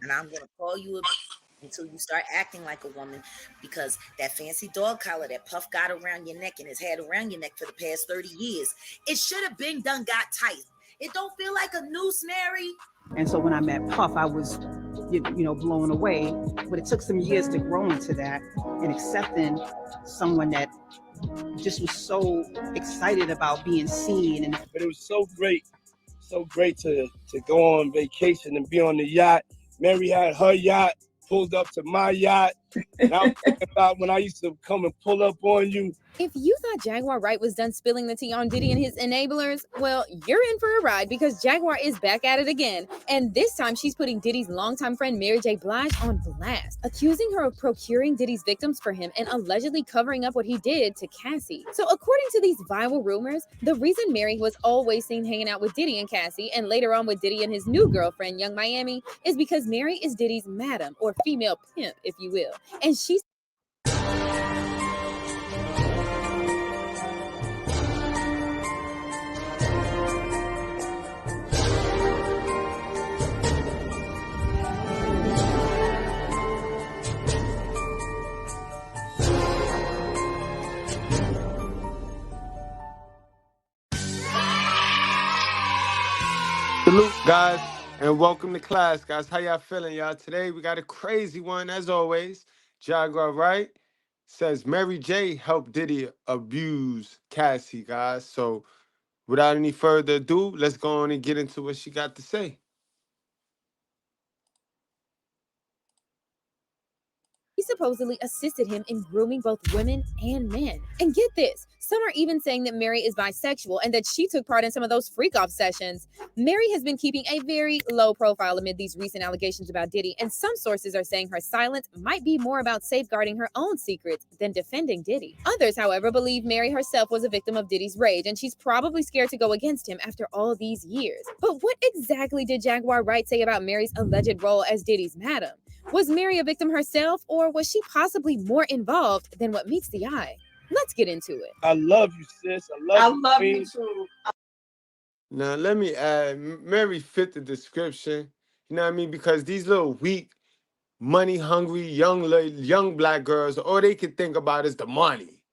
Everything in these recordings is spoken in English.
and I'm gonna call you a until you start acting like a woman, because that fancy dog collar that Puff got around your neck and has had around your neck for the past 30 years, it should have been done got tight. It don't feel like a noose, Mary. And so when I met Puff, I was, blown away. But it took some years to grow into that and accepting someone that just was so excited about being seen. But it was so great to go on vacation and be on the yacht. Mary had her yacht, pulled up to my yacht. And I'm thinking about when I used to come and pull up on you. If you thought Jaguar Wright was done spilling the tea on Diddy and his enablers, well, you're in for a ride, because Jaguar is back at it again. And this time she's putting Diddy's longtime friend Mary J. Blige on blast, accusing her of procuring Diddy's victims for him and allegedly covering up what he did to Cassie. So according to these viral rumors, the reason Mary was always seen hanging out with Diddy and Cassie, and later on with Diddy and his new girlfriend, Young Miami, is because Mary is Diddy's madam, or female pimp, if you will. And she's Salute, guys, and welcome to class, guys. How y'all feeling, y'all? Today, we got a crazy one, as always. Jaguar Wright says Mary J. helped Diddy abuse Cassie, guys. So, without any further ado, let's go on and get into what she got to say. He supposedly assisted him in grooming both women and men. And get this, some are even saying that Mary is bisexual and that she took part in some of those freak-off sessions. Mary has been keeping a very low profile amid these recent allegations about Diddy, and some sources are saying her silence might be more about safeguarding her own secrets than defending Diddy. Others, however, believe Mary herself was a victim of Diddy's rage, and she's probably scared to go against him after all these years. But what exactly did Jaguar Wright say about Mary's alleged role as Diddy's madam? Was Mary a victim herself, or was she possibly more involved than what meets the eye? Let's get into it. I love you, sis. I love you too. Now, let me add, Mary fit the description, you know what I mean? Because these little weak, money-hungry, young black girls, all they can think about is the money.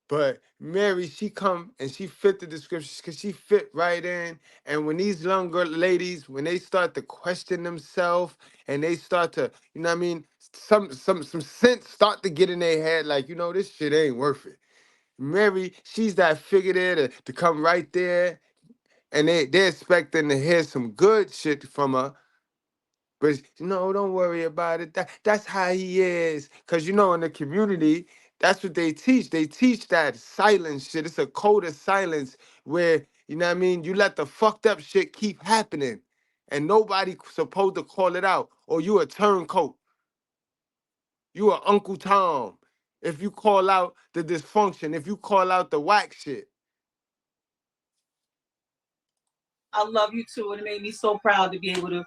But Mary, she come and she fit the description because she fit right in. And when these young girl ladies, when they start to question themselves and they start to, you know what I mean, some sense start to get in their head, like, this shit ain't worth it. Mary, she's that figure there to come right there, and they're expecting to hear some good shit from her. But don't worry about it. That's how he is. Cause in the community, that's what they teach. They teach that silence shit. It's a code of silence where, you know what I mean, you let the fucked up shit keep happening. And nobody supposed to call it out. Or you a turncoat. You a Uncle Tom. If you call out the dysfunction, if you call out the whack shit. I love you too, and it made me so proud to be able to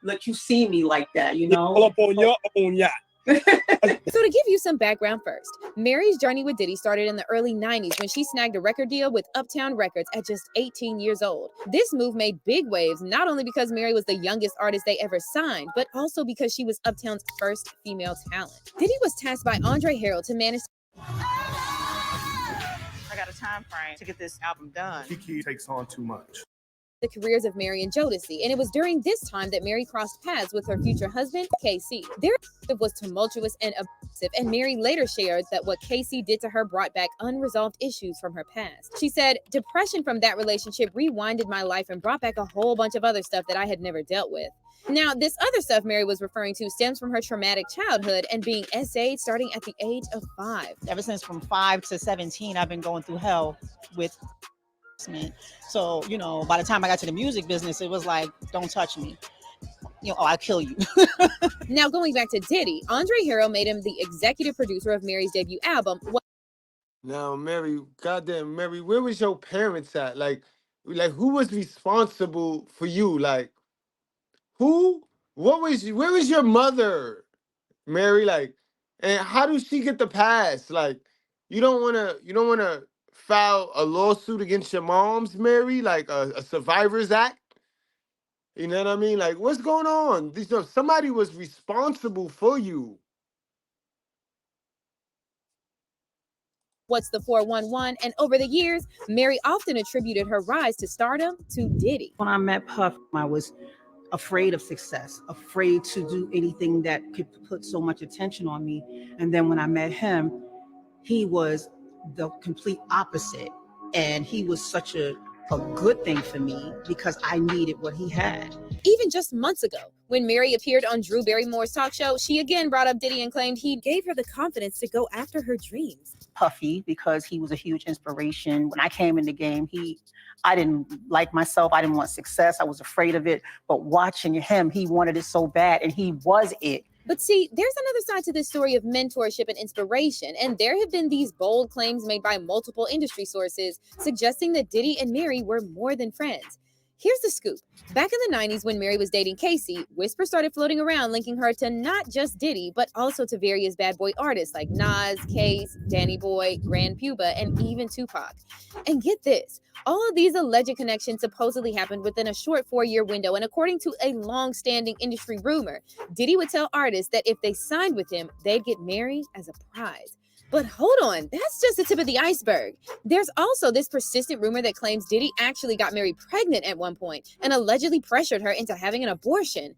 let you see me like that. Pull up on your own yacht. So to give you some background first, Mary's journey with Diddy started in the early 90s when she snagged a record deal with Uptown Records at just 18 years old. This move made big waves, not only because Mary was the youngest artist they ever signed, but also because she was Uptown's first female talent. Diddy was tasked by Andre Harrell to manage. I got a time frame to get this album done. Kiki takes on too much. The careers of Mary and Jodeci, and it was during this time that Mary crossed paths with her future husband, Casey. Their relationship was tumultuous and abusive, and Mary later shared that what Casey did to her brought back unresolved issues from her past. She said, "Depression from that relationship rewinded my life and brought back a whole bunch of other stuff that I had never dealt with." Now, this other stuff Mary was referring to stems from her traumatic childhood and being SA'd starting at the age of 5. Ever since from 5 to 17, I've been going through hell with. So, by the time I got to the music business, it was like, don't touch me. I'll kill you. Now, going back to Diddy, Andre Harrell made him the executive producer of Mary's debut album. Now, Mary, goddamn, Mary, where was your parents at? Like who was responsible for you? Like, who? Where was your mother, Mary? Like, and how does she get the pass? Like, you don't wanna file a lawsuit against your moms, Mary? Like a survivor's act? You know what I mean? Like, what's going on? Somebody was responsible for you. What's the 411? And over the years, Mary often attributed her rise to stardom to Diddy. When I met Puff, I was afraid of success, afraid to do anything that could put so much attention on me. And then when I met him, he was the complete opposite. And he was such a good thing for me because I needed what he had. Even just months ago, when Mary appeared on Drew Barrymore's talk show, she again brought up Diddy and claimed he gave her the confidence to go after her dreams. Puffy, because he was a huge inspiration. When I came in the game, I didn't like myself. I didn't want success. I was afraid of it. But watching him, he wanted it so bad, and he was it. But see, there's another side to this story of mentorship and inspiration, and there have been these bold claims made by multiple industry sources suggesting that Diddy and Mary were more than friends. Here's the scoop. Back in the 90s when Mary was dating Cassie, whispers started floating around linking her to not just Diddy, but also to various bad boy artists like Nas, Case, Danny Boy, Grand Puba, and even Tupac. And get this, all of these alleged connections supposedly happened within a short 4-year window, and according to a long-standing industry rumor, Diddy would tell artists that if they signed with him, they'd get Mary as a prize. But hold on, that's just the tip of the iceberg. There's also this persistent rumor that claims Diddy actually got Mary pregnant at one point and allegedly pressured her into having an abortion.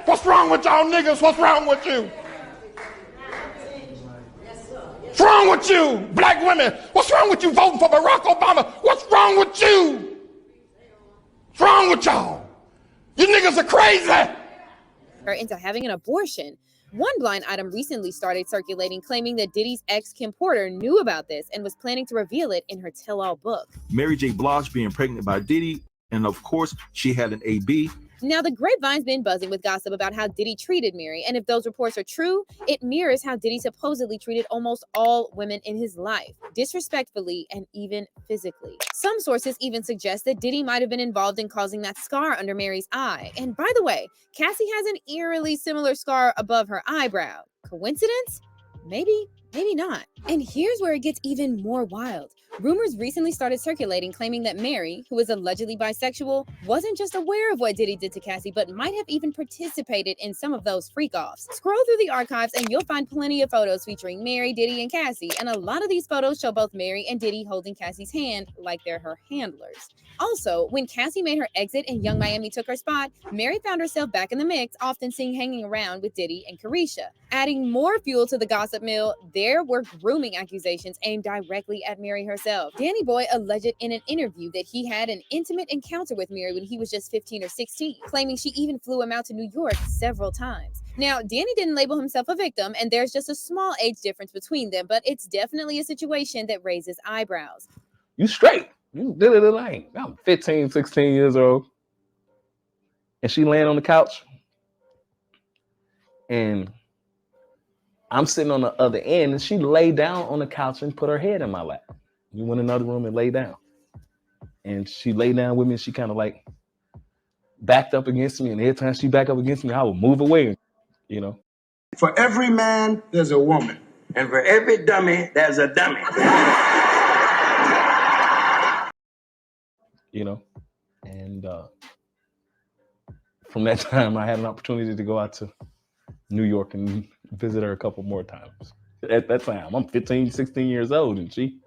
What's wrong with y'all niggas? What's wrong with you? What's wrong with you, black women? What's wrong with you voting for Barack Obama? What's wrong with you? What's wrong with y'all? You niggas are crazy. Her into having an abortion. One blind item recently started circulating claiming that Diddy's ex Kim Porter knew about this and was planning to reveal it in her tell-all book. Mary J. Blige being pregnant by Diddy, and of course, she had an AB. Now, the grapevine's been buzzing with gossip about how Diddy treated Mary, and if those reports are true, it mirrors how Diddy supposedly treated almost all women in his life, disrespectfully and even physically. Some sources even suggest that Diddy might have been involved in causing that scar under Mary's eye. And by the way, Cassie has an eerily similar scar above her eyebrow. Coincidence? Maybe, maybe not. And here's where it gets even more wild. Rumors recently started circulating claiming that Mary, who is allegedly bisexual, wasn't just aware of what Diddy did to Cassie, but might have even participated in some of those freak-offs. Scroll through the archives and you'll find plenty of photos featuring Mary, Diddy, and Cassie, and a lot of these photos show both Mary and Diddy holding Cassie's hand like they're her handlers. Also, when Cassie made her exit and Young Miami took her spot, Mary found herself back in the mix, often seen hanging around with Diddy and Carisha. Adding more fuel to the gossip mill, there were grooming accusations aimed directly at Mary herself. Danny Boy alleged in an interview that he had an intimate encounter with Mary when he was just 15 or 16, claiming she even flew him out to New York several times. Now, Danny didn't label himself a victim, and there's just a small age difference between them, but it's definitely a situation that raises eyebrows. You straight. You did it like I'm 15, 16 years old. And she laying on the couch. And I'm sitting on the other end, and she lay down on the couch and put her head in my lap. We went in another room and lay down. And she lay down with me, and she kind of like backed up against me. And every time she backed up against me, I would move away, you know. For every man, there's a woman. And for every dummy, there's a dummy. You know, and from that time, I had an opportunity to go out to New York and visit her a couple more times. At that time, I'm 15, 16 years old, and she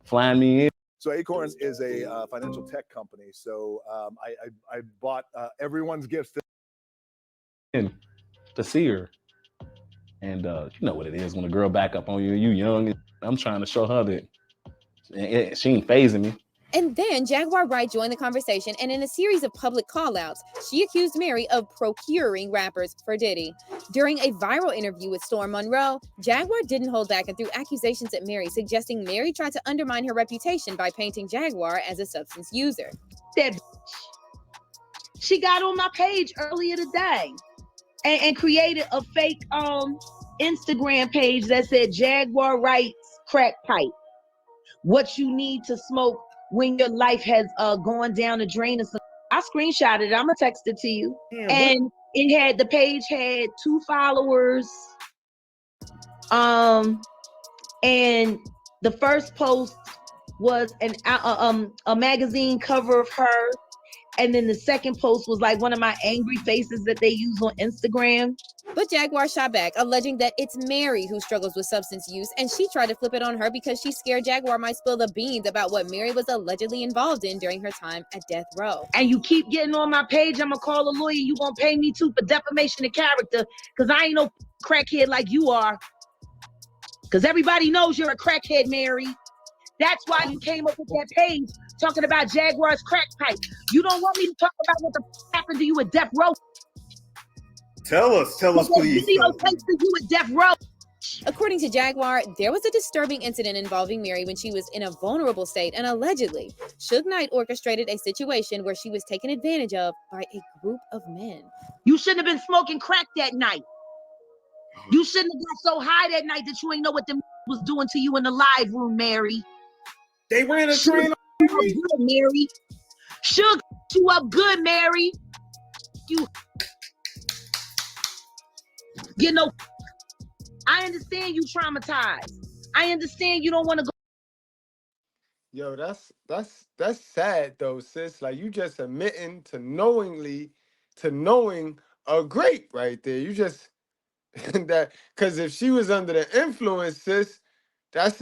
flying me in. So Acorns is a financial tech company. So I bought everyone's gifts to see her. And you know what it is when a girl back up on you, you young, and I'm trying to show her that she ain't phasing me. And then Jaguar Wright joined the conversation, and in a series of public call-outs, she accused Mary of procuring rappers for Diddy. During a viral interview with Storm Monroe, Jaguar didn't hold back and threw accusations at Mary, suggesting Mary tried to undermine her reputation by painting Jaguar as a substance user. That she got on my page earlier today and created a fake Instagram page that said Jaguar Wright's crack pipe. What you need to smoke when your life has gone down the drain or something. I screenshotted it. I'm gonna text it to you. Yeah, and the page had 2 followers. And the first post was a magazine cover of her, And then the second post was like one of my angry faces that they use on Instagram. But Jaguar shot back, alleging that it's Mary who struggles with substance use, and she tried to flip it on her because she's scared Jaguar might spill the beans about what Mary was allegedly involved in during her time at death row. And you keep getting on my page, I'm gonna call a lawyer. You gonna pay me too for defamation of character, because I ain't no crackhead like you are. Because everybody knows you're a crackhead, Mary. That's why you came up with that page talking about Jaguar's crack pipe. You don't want me to talk about what the happened to you at death row. Tell us, please. Video tapes to you at death row. According to Jaguar, there was a disturbing incident involving Mary when she was in a vulnerable state, and allegedly, Suge Knight orchestrated a situation where she was taken advantage of by a group of men. You shouldn't have been smoking crack that night. You shouldn't have got so high that night that you ain't know what them was doing to you in the live room, Mary. They ran a train on Mary. Good, Mary. Suge you up good, Mary. You get no. I understand you traumatized. I understand you don't want to go. Yo, that's sad though, sis. Like you just admitting to knowing a grape right there. You just that because if she was under the influence, sis, that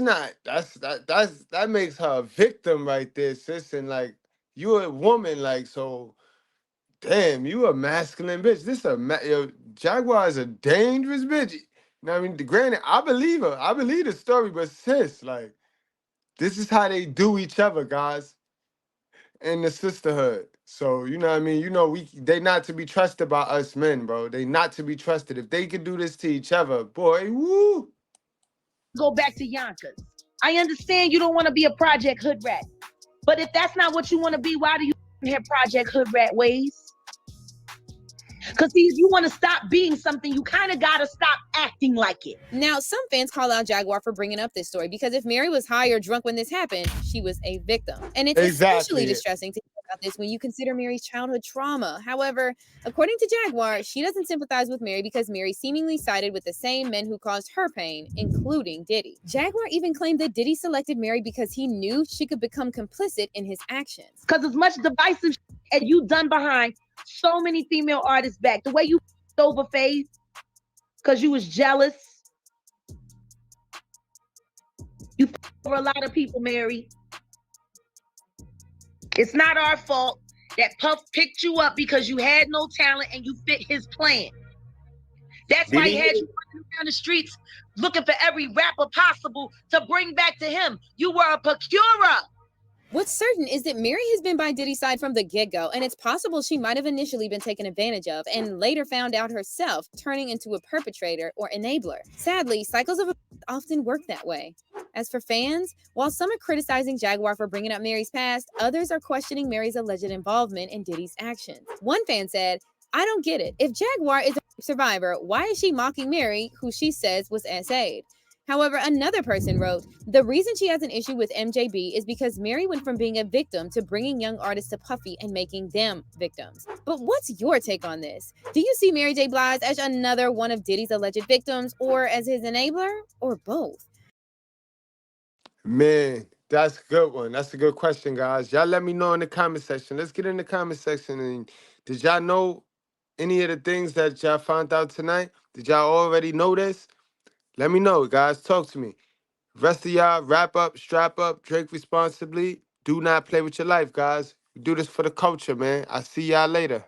makes her a victim right there, sis. And like you're a woman, like so. Damn, you a masculine bitch. Yo, Jaguar is a dangerous bitch. You know what I mean? Granted, I believe her. I believe the story, but sis, like, this is how they do each other, guys, in the sisterhood. So, you know what I mean? You know, they not to be trusted by us men, bro. They not to be trusted. If they could do this to each other, boy, woo. Go back to Yonkers. I understand you don't want to be a Project Hood Rat. But if that's not what you want to be, why do you have Project Hood Rat ways? Because if you want to stop being something, you kind of got to stop acting like it. Now, some fans call out Jaguar for bringing up this story because if Mary was high or drunk when this happened, she was a victim. And it's especially distressing to hear about this when you consider Mary's childhood trauma. However, according to Jaguar, she doesn't sympathize with Mary because Mary seemingly sided with the same men who caused her pain, including Diddy. Jaguar even claimed that Diddy selected Mary because he knew she could become complicit in his actions. Because as much divisive as you done behind so many female artists back, the way you over Faith because you was jealous. You over a lot of people, Mary. It's not our fault that Puff picked you up because you had no talent and you fit his plan. That's why he had you running around the streets looking for every rapper possible to bring back to him. You were a procurer. What's certain is that Mary has been by Diddy's side from the get-go, and it's possible she might have initially been taken advantage of and later found out herself, turning into a perpetrator or enabler. Sadly, cycles of abuse often work that way. As for fans, while some are criticizing Jaguar for bringing up Mary's past, others are questioning Mary's alleged involvement in Diddy's actions. One fan said, "I don't get it. If Jaguar is a survivor, why is she mocking Mary, who she says was SA'd?" However, another person wrote, "The reason she has an issue with MJB is because Mary went from being a victim to bringing young artists to Puffy and making them victims." But what's your take on this? Do you see Mary J. Blige as another one of Diddy's alleged victims, or as his enabler, or both? Man, that's a good one. That's a good question, guys. Y'all let me know in the comment section. Let's get in the comment section. And did y'all know any of the things that y'all found out tonight? Did y'all already know this? Let me know, guys. Talk to me. Rest of y'all, wrap up, strap up, drink responsibly. Do not play with your life, guys. We do this for the culture, man. I'll see y'all later.